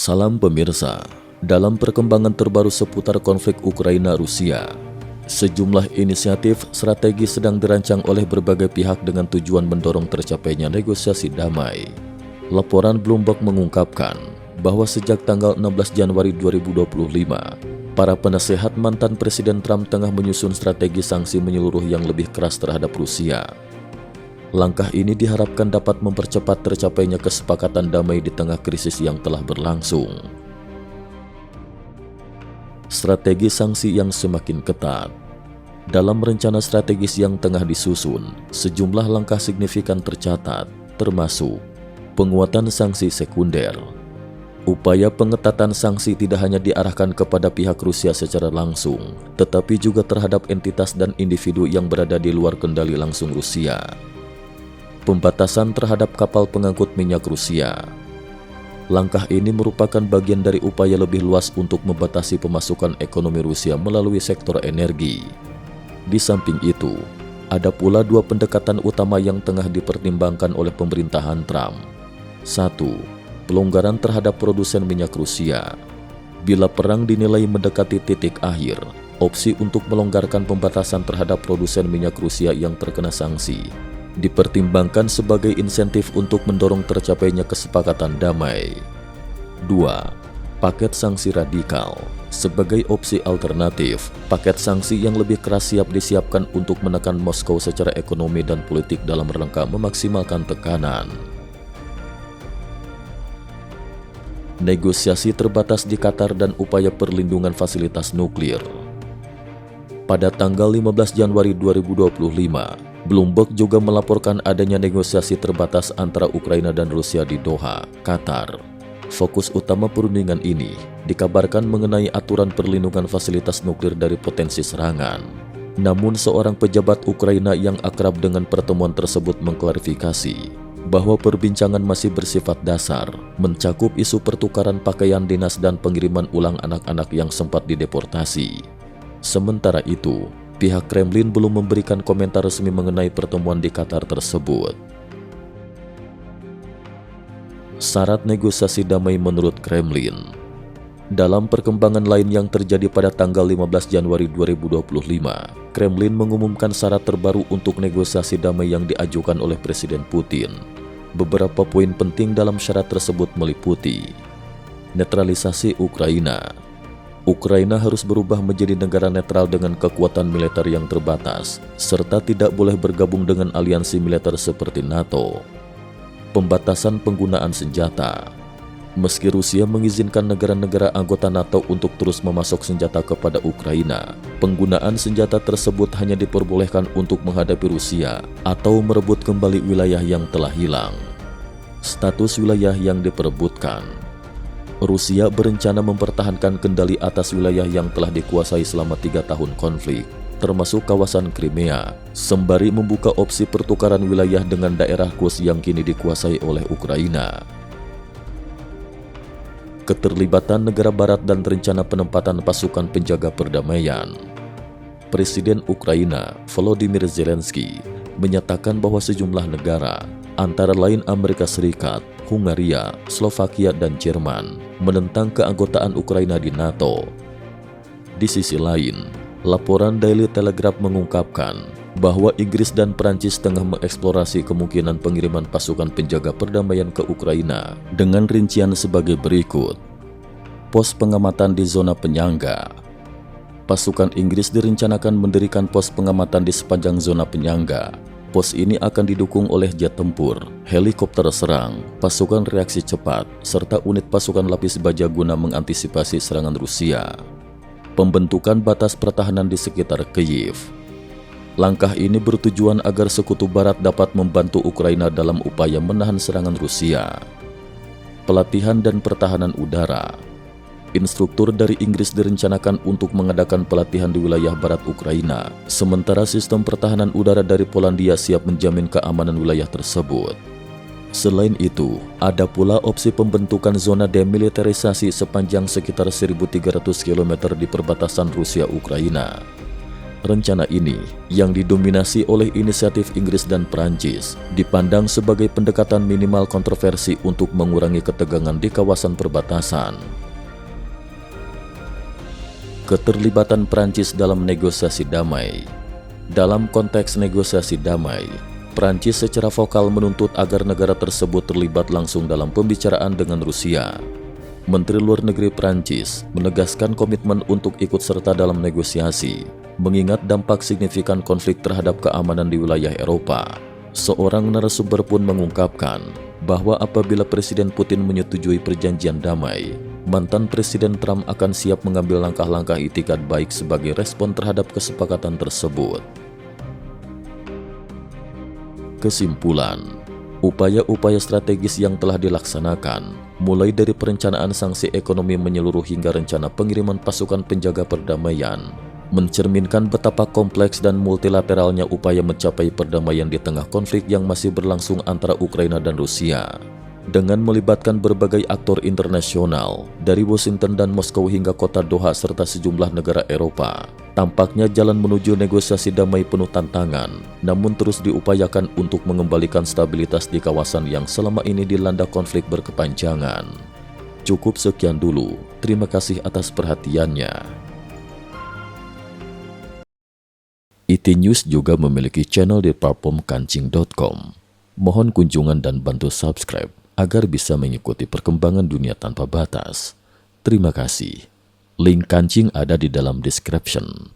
Salam pemirsa, dalam perkembangan terbaru seputar konflik Ukraina-Rusia, sejumlah inisiatif strategi sedang dirancang oleh berbagai pihak dengan tujuan mendorong tercapainya negosiasi damai. Laporan Bloomberg mengungkapkan bahwa sejak tanggal 16 Januari 2025, para penasehat mantan Presiden Trump tengah menyusun strategi sanksi menyeluruh yang lebih keras terhadap Rusia. Langkah ini diharapkan dapat mempercepat tercapainya kesepakatan damai di tengah krisis yang telah berlangsung. Strategi sanksi yang semakin ketat. Dalam rencana strategis yang tengah disusun, sejumlah langkah signifikan tercatat, termasuk penguatan sanksi sekunder. Upaya pengetatan sanksi tidak hanya diarahkan kepada pihak Rusia secara langsung, tetapi juga terhadap entitas dan individu yang berada di luar kendali langsung Rusia. Pembatasan terhadap kapal pengangkut minyak Rusia. Langkah ini merupakan bagian dari upaya lebih luas untuk membatasi pemasukan ekonomi Rusia melalui sektor energi. Di samping itu, ada pula dua pendekatan utama yang tengah dipertimbangkan oleh pemerintahan Trump. 1. Pelonggaran terhadap produsen minyak Rusia. Bila perang dinilai mendekati titik akhir, opsi untuk melonggarkan pembatasan terhadap produsen minyak Rusia yang terkena sanksi dipertimbangkan sebagai insentif untuk mendorong tercapainya kesepakatan damai. 2. Paket sanksi radikal. Sebagai opsi alternatif, paket sanksi yang lebih keras siap disiapkan untuk menekan Moskow secara ekonomi dan politik dalam rangka memaksimalkan tekanan. Negosiasi terbatas di Qatar dan upaya perlindungan fasilitas nuklir. Pada tanggal 15 Januari 2025, Bloomberg juga melaporkan adanya negosiasi terbatas antara Ukraina dan Rusia di Doha, Qatar. Fokus utama perundingan ini dikabarkan mengenai aturan perlindungan fasilitas nuklir dari potensi serangan. Namun seorang pejabat Ukraina yang akrab dengan pertemuan tersebut mengklarifikasi bahwa perbincangan masih bersifat dasar, mencakup isu pertukaran pakaian dinas dan pengiriman ulang anak-anak yang sempat dideportasi. Sementara itu, pihak Kremlin belum memberikan komentar resmi mengenai pertemuan di Qatar tersebut. Syarat negosiasi damai menurut Kremlin. Dalam perkembangan lain yang terjadi pada tanggal 15 Januari 2025, Kremlin mengumumkan syarat terbaru untuk negosiasi damai yang diajukan oleh Presiden Putin. Beberapa poin penting dalam syarat tersebut meliputi netralisasi Ukraina. Ukraina harus berubah menjadi negara netral dengan kekuatan militer yang terbatas, serta tidak boleh bergabung dengan aliansi militer seperti NATO. Pembatasan penggunaan senjata. Meski Rusia mengizinkan negara-negara anggota NATO untuk terus memasok senjata kepada Ukraina, penggunaan senjata tersebut hanya diperbolehkan untuk menghadapi Rusia atau merebut kembali wilayah yang telah hilang. Status wilayah yang diperebutkan. Rusia berencana mempertahankan kendali atas wilayah yang telah dikuasai selama 3 tahun konflik, termasuk kawasan Crimea, sembari membuka opsi pertukaran wilayah dengan daerah Kursk yang kini dikuasai oleh Ukraina. Keterlibatan negara barat dan rencana penempatan pasukan penjaga perdamaian. Presiden Ukraina, Volodymyr Zelensky, menyatakan bahwa sejumlah negara, antara lain Amerika Serikat, Hungaria, Slovakia, dan Jerman, menentang keanggotaan Ukraina di NATO. Di sisi lain, laporan Daily Telegraph mengungkapkan bahwa Inggris dan Prancis tengah mengeksplorasi kemungkinan pengiriman pasukan penjaga perdamaian ke Ukraina dengan rincian sebagai berikut. Pos pengamatan di zona penyangga. Pasukan Inggris direncanakan mendirikan pos pengamatan di sepanjang zona penyangga. Pos ini akan didukung oleh jet tempur, helikopter serang, pasukan reaksi cepat, serta unit pasukan lapis baja guna mengantisipasi serangan Rusia. Pembentukan batas pertahanan di sekitar Kyiv. Langkah ini bertujuan agar sekutu barat dapat membantu Ukraina dalam upaya menahan serangan Rusia. Pelatihan dan pertahanan udara. Instruktur dari Inggris direncanakan untuk mengadakan pelatihan di wilayah barat Ukraina, sementara sistem pertahanan udara dari Polandia siap menjamin keamanan wilayah tersebut. Selain itu, ada pula opsi pembentukan zona demilitarisasi sepanjang sekitar 1.300 km di perbatasan Rusia-Ukraina. Rencana ini, yang didominasi oleh inisiatif Inggris dan Perancis, dipandang sebagai pendekatan minimal kontroversi untuk mengurangi ketegangan di kawasan perbatasan. Keterlibatan Perancis dalam negosiasi damai. Dalam konteks negosiasi damai, Perancis secara vokal menuntut agar negara tersebut terlibat langsung dalam pembicaraan dengan Rusia. Menteri Luar Negeri Perancis menegaskan komitmen untuk ikut serta dalam negosiasi, mengingat dampak signifikan konflik terhadap keamanan di wilayah Eropa. Seorang narasumber pun mengungkapkan bahwa apabila Presiden Putin menyetujui perjanjian damai, mantan Presiden Trump akan siap mengambil langkah-langkah itikat baik sebagai respon terhadap kesepakatan tersebut. Kesimpulan, upaya-upaya strategis yang telah dilaksanakan, mulai dari perencanaan sanksi ekonomi menyeluruh hingga rencana pengiriman pasukan penjaga perdamaian, mencerminkan betapa kompleks dan multilateralnya upaya mencapai perdamaian di tengah konflik yang masih berlangsung antara Ukraina dan Rusia. Dengan melibatkan berbagai aktor internasional, dari Washington dan Moskow hingga kota Doha serta sejumlah negara Eropa, tampaknya jalan menuju negosiasi damai penuh tantangan, namun terus diupayakan untuk mengembalikan stabilitas di kawasan yang selama ini dilanda konflik berkepanjangan. Cukup sekian dulu, terima kasih atas perhatiannya. IT News juga memiliki channel di platform kancing.com. Mohon kunjungan dan bantu subscribe agar bisa mengikuti perkembangan dunia tanpa batas. Terima kasih. Link kancing ada di dalam description.